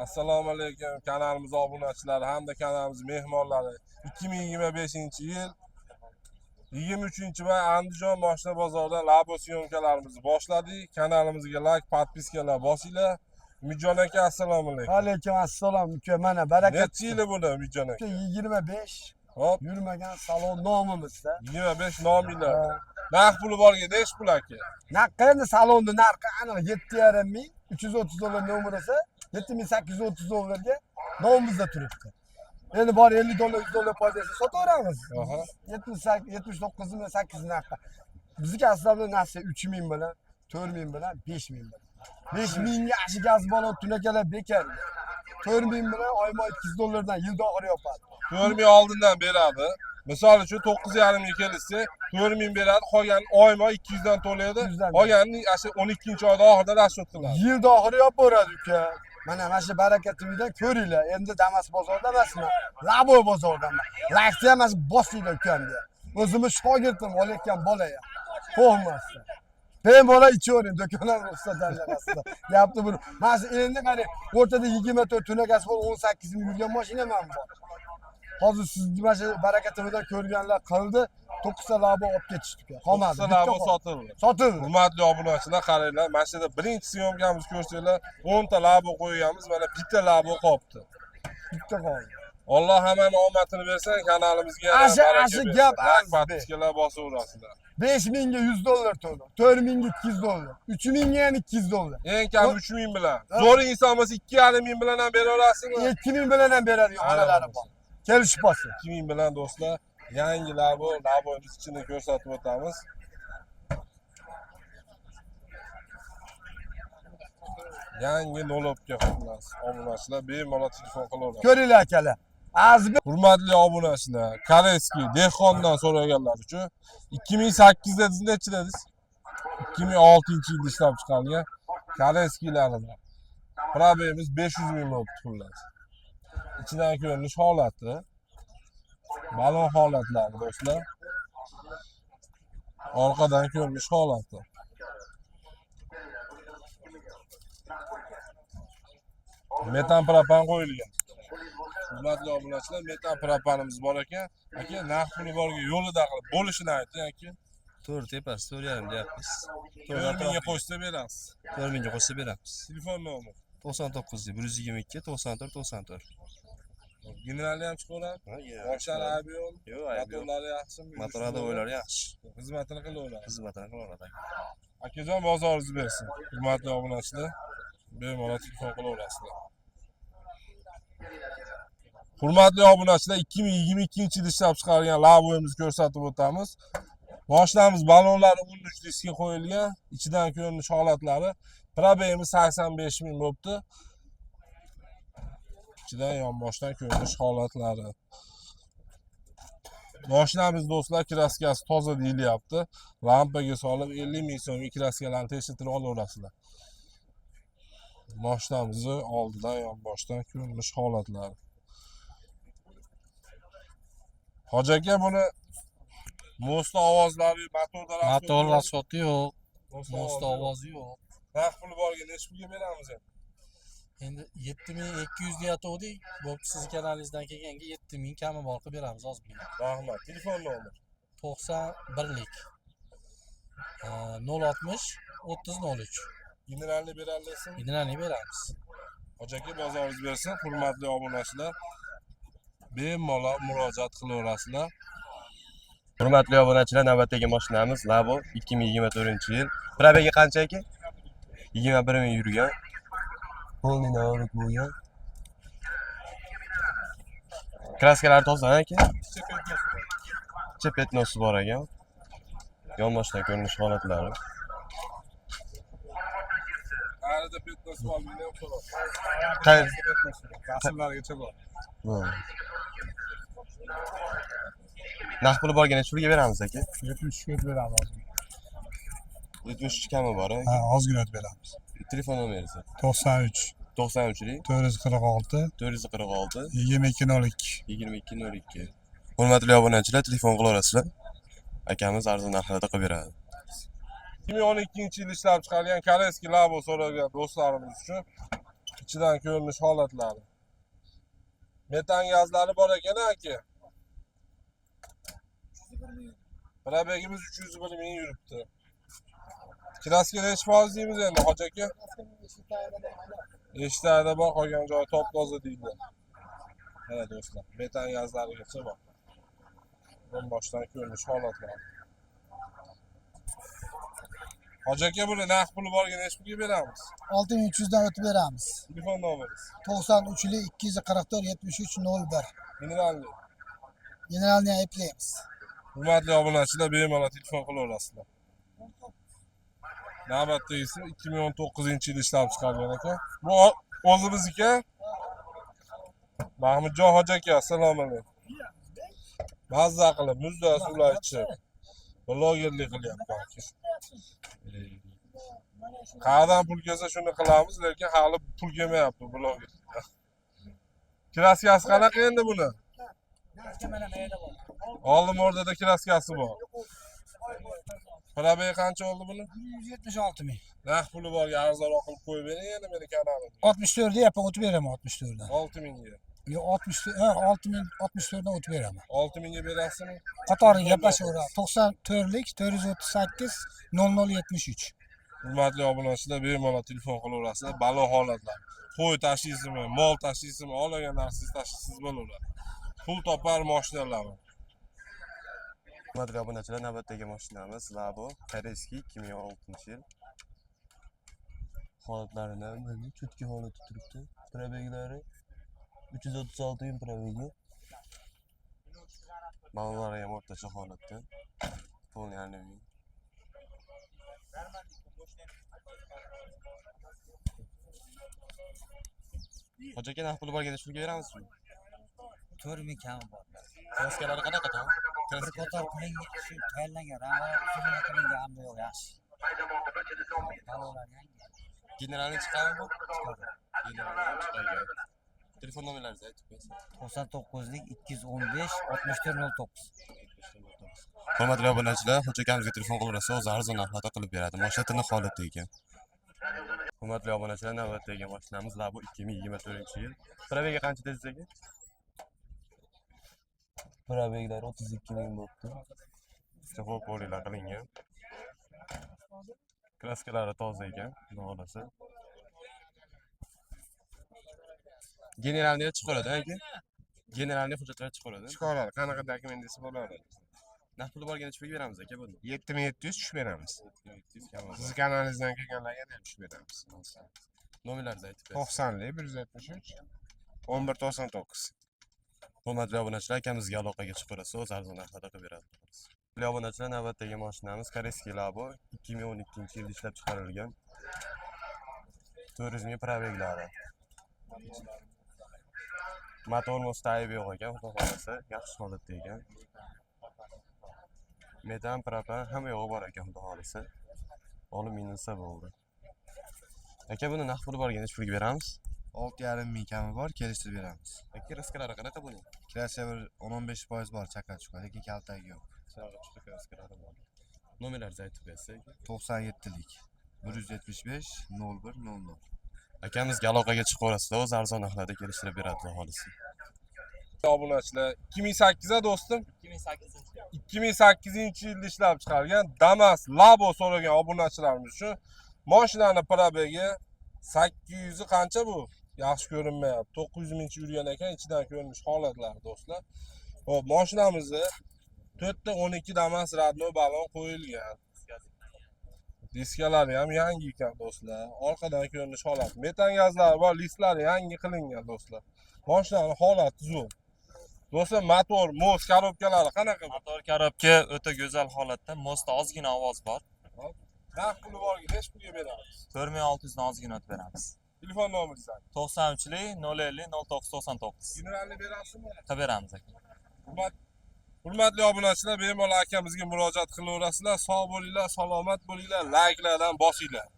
Assalomu alaykum kanalimiz obunachilari hamda kanalimiz mehmonlari. 2025-yil 23-may Andijon moshina bozorida labo syomkalarimizni boshladik. Kanalimizga like, podpiskalar bosinglar. Umidjon aka assalomu alaykum. Alaykum assalom uka, mana barakat. Necha yili buni Umidjon aka? 25. Hop, Yurmagan salon nomimizda. 25 nominglar. Narx puli borga nechi pul aka? Naqqa endi salonni narxi aniq 7,5 ming, 330 dollar nomerasi 7830 dollarga nomimizda turibdi. Endi bor 50 dollar, 100 dollar foydasi sotaveramiz. 79 ming 8 narxda. Bizga aslida narsa 3 ming bilan, 4 ming bilan, 5 ming bilan. 5 mingga ashi gaz balon tunakalar bekar. 4 ming bilan oyma 200 dollardan yilda oxiri yopadi. 4 ming oldindan beradi. Misol uchun 9,5 ming kelsa 4 ming beradi, qolgan oyma 200 dan to'laydi. Qolganini asha 12-oyda oxirida rasxod qiladi. Yilda oxiri yopaveradi uka. Mana shu barakat-uydan ko'ringlar. Endi Damas bozorida emasman. Labo bozoridaman. Laksiya emas, bosinglar ukamga. O'zimiz shogirdim, olayotgan bola ya. Qo'rqmasdan. Bemalol ichavering, do'konlar ruxsatlangan aslida. Gapni bu. Mana endi qani o'rtada 24 tunagasi bor, 18 ming yurgan mashina ham bor. Hozir siz mana shu barakat-uydan ko'rganlar qildi. 9 ta labo olib ketishdi. Qolmadi. 9 ta labo sotildi. Sotildi. Hurmatli obunachilar, qaranglar. Mana shu yerda birinchi syomkamiz ko'rsanglar, 10 ta labo qo'yganmiz, mana bitta labo qolibdi. Bitta qoldi. Alloh hammani omadini bersin, kanalimizga Ashi gap podpiskalar bosaverasizlar. 5 mingga 100 dollar to'la, 4 mingga 200 dollar, 3 mingga ham 200 dollar. Eng kam 3 ming bilan. Zo'r inson bo'lsa 2,5 ming bilan ham beraverasizmi? 2 ming bilan ham beradigan onalari bor. Kelishib olsin. 2 ming bilan do'stlar, yangi labomiz ichini ko'rsatib o'tamiz. Yangi nolobga xullas. Obunachilar bemalol telefon qilaveradi. Ko'ringlar akalar. Hurmatli obunachilar, Koreyskiy dehqondan so'raganlar uchun 2008da siz nechi dedingiz? 2006-yilda ishlab chiqarilgan Koreyskiylarida. Probemiz 500 ming bo'lib xullas. İçinden ko'rinish holati, balon holatlari do'stlar. Orqadan ko'rinish holati. Metan propan qo'yilgan. Hurmatli obunachilar, metan propanimiz bor ekan. Aka, narx puli borga yo'lida qilib bo'lishini ayting aka. 4 tepasi 4,5 deyapmiz. 4 mingga qo'shsa berasiz. 4 mingga qo'shsa beramiz. Telefon nomeri 99 122 94 94. Generalni ham chiqaveradi. Boshlar avion, motorlari yaxshimi? Motorlari o'ylari yaxshi. Xizmatini qilaveradi. Xizmatini qilaveradi. Akajon bozoringiz bersin. Hurmatli obunachilar, bemalol telefon qilaverasizlar. Hurmatli obunachilar, 2022-yilda ishlab chiqarilgan labomizni ko'rsatib o'tamiz. Mashinamiz balonlari 13 diskga qo'yilgan, ichidan ko'rinish holatlari. Probemiz 85 ming bo'libdi. Ichidan yonboshdan ko'rinish holatlari. Mashinamiz do'stlar kraskasi toza deyilyapti. Lampaga solib 50 ming so'mga kraskalarni tekshirtirib olaverasizlar. Mashinamizni oldidan yonboshdan ko'rinish holatlari. Hoji aka, buni mo'sta ovozlari, Motor rasxoti yo'q. Mo'sta ovozi yo'q. Narx puli borga necha pulga beramiz endi? Endi 7200 deyatdik. Bo'pti, siz kanalingizdan kelganga 7000 kami bor qilib beramiz ozgina. Rahmat. Telefon nomeri 91lik 060 3003. generalni berasizmi? Generalni beramiz. Hoji aka, bozoringiz bersin. Hurmatli obunachilar, bemalol murojaat qilaverasizlar. Hurmatli obunachilar, navbatdagi mashinamiz Labo 2024-yil. Probegi qancha aka? 21 ming yurgan. Polni navrut bo'lgan. Kraskalari toza aka? Chepetnosi bor ekan. Yonboshdan ko'rinish holatlari. Arada petnos bor, meni ham so'rab. Asllarigacha bor. Narx puli borga necha pulga beramiz aka? 73 beramiz. 73 kami bor aka. Ha, ozgina beramiz. Telefon nomeringiz 93 93lik 446 446 2202. 2202. Hurmatli obunachilar, telefon qilaverasizlar. Akamiz arzon narxlarda qilib beradi. 2012-yilda ishlab chiqarilgan Koreyskiy labo so'ragan do'stlarimiz uchun ichidan ko'rinish holatlari. Metan gazlari bor ekan aka. Probegimiz 301 ming yuribdi. Kraska nechi foiz deymiz endi hoji aka? Eshitlarda bor, qolgan joyi top toza deydi. Mana do'stlar, metan gazlarigacha bor. Boshdan ko'rinish holatlari. Hoji aka buni narx puli borga nechi pulga beramiz? 6300 dan o'tib beramiz. Telefon nomeringiz. 93 244 73 01. Mineralli. Generalni aytlaymiz. Hurmatli obunachilar, bemalol telefon qilaverasizlar. Navbatdagisi 2019-yil ishlab chiqargan ekan. Bu o'zimizniki. Mahmudjon hoji aka, assalomu alaykum. Mazza qilib, muzda suvlar ichib, blogerlik qilyapman. Qayerdan pul kelsa shuni qilamiz, lekin hali pul kelmayapti bloger. Kraskasi qanaqa endi buni? Oldin o'rtada kraskasi bor. Probey qancha oldi buni? 176 ming. Narx puli borga arzonroq qilib qo'yib bering endi meni kanalimga. 64 deyapman, o'tib beraman 64 dan. 6 mingga. Yo 6 ming 64 dan o'tib beraman. 6 mingga berasizmi? Qatoriga gaplashaveramiz. 94lik 438 0073. Hurmatli obunachilar, bemalol telefon qilaverasizlar. Balo holatlar. Qo'y tashiysizmi, mol tashiysizmi, olgan narsangizni tashiysiz bo'laveradi. Pul topar mashinalarni. Hurmatli obunachilar, navbatdagi mashinamiz Labo Koreyskiy 2006-yil. Holatlari mana cho'tki holatda turibdi. Probeglari 336 ming probegi. Ballari ham o'rtacha holatda. Polniy alyumin. Hoji aka, narx puli borganda shunga beramizmi? 4000 kami bor. Kraskalari qanaqa to? Bir qator puling shu tayyorlangan rama usulini qilingan hamda yo'q yaxshi. Balolar yangi. Generalni chiqadimi bu? Generalni chiqadi. Telefon nomerlaringizni aytib qo'yasiz. 99lik 215 6409. Hurmatli obunachilar, Hoji akamizga telefon qilaversa, o'zi arzon narxlarda qilib beradi. Mashina tiniq holatda ekan. Hurmatli obunachilar, navbatdagi mashinamiz Labo 2024-yil. Probega qancha dedingiz aka? Probeglar 32 ming bo'libdi. Stefan polilar qilingan. Kraskalari toza ekan, xudo xolasa. Generalni chiqaradi aka. Generalni hujjatlar chiqaradi. Chiqaradi. Qanaqa dokumentingiz bo'ladi? Narx puli borganda chiqib beramiz aka buni. 7700 tushib beramiz. 700 kami. Siz kanalingizdan kelganlarga ham tushib beramiz. Nomerlaringizni aytib berasiz. 90lik 173 1199. Hurmatli obunachilar, akamizga aloqaga chiqarsa, o'z arzon narxlarda qilib beradi. Hurmatli obunachilar, navbatdagi mashinamiz Koreyskiy Labo 2012-yilda ishlab chiqarilgan. 400 ming probeglari. Motor mustayib yo'q ekan, xudo xolasa, yaxshi holatda ekan. Metan, propan hamma yo'g'i bor ekan, xudo xolasa. Alyuminsa bo'ldi. Aka, buni narx puli borganda necha pulga beramiz? 6,5 ming kami bor, kelishtirib beramiz. Aka, raskalari qanaqa buning? Kirasi bir 15% bor chaqa-chuqa, lekin kaltagi yo'q. Chaqa-chuqa raskalari bor. Nomerlaringizni aytib berasiz. 97lik 175 0100. Akamizga aloqaga chiqaverasizlar, o'z arzon narxlarda kelishtirib beradi xudo xolasa. Obunachilar 2008 do'stim. 2008-yilda ishlab chiqargan Damas Labo so'ragan obunachilarimiz uchun mashinani probegi 800 qancha bu? Yaxshi ko'rinmayapti. 900 mingcha yurgan ekan, ichidan ko'rinish holatlari do'stlar. Xo'p, mashinamizni 4 ta 12 Damas radno balon qo'yilgan. Diskalari ham yangi ekan do'stlar. Orqadan ko'rinish holati. Metan gazlari bor, listlari yangi qilingan do'stlar. Mashinaning holati zo'r. Do'stlar, motor, most, korobkalari qanaqa? Motor korobka o'ta go'zal holatda, mostda ozgina ovoz bor. Narx puli borga necha pulga beramiz? 4600 dan ozgina o'tib beramiz. Telefon nomeringizni 93lik 050 0999. generalni berasizmi? Qilib beramiz aka. Hurmatli obunachilar, bemalol akamizga murojaat qilaverasizlar. Sog' bo'linglar, salomat bo'linglar, layklardan bosinglar.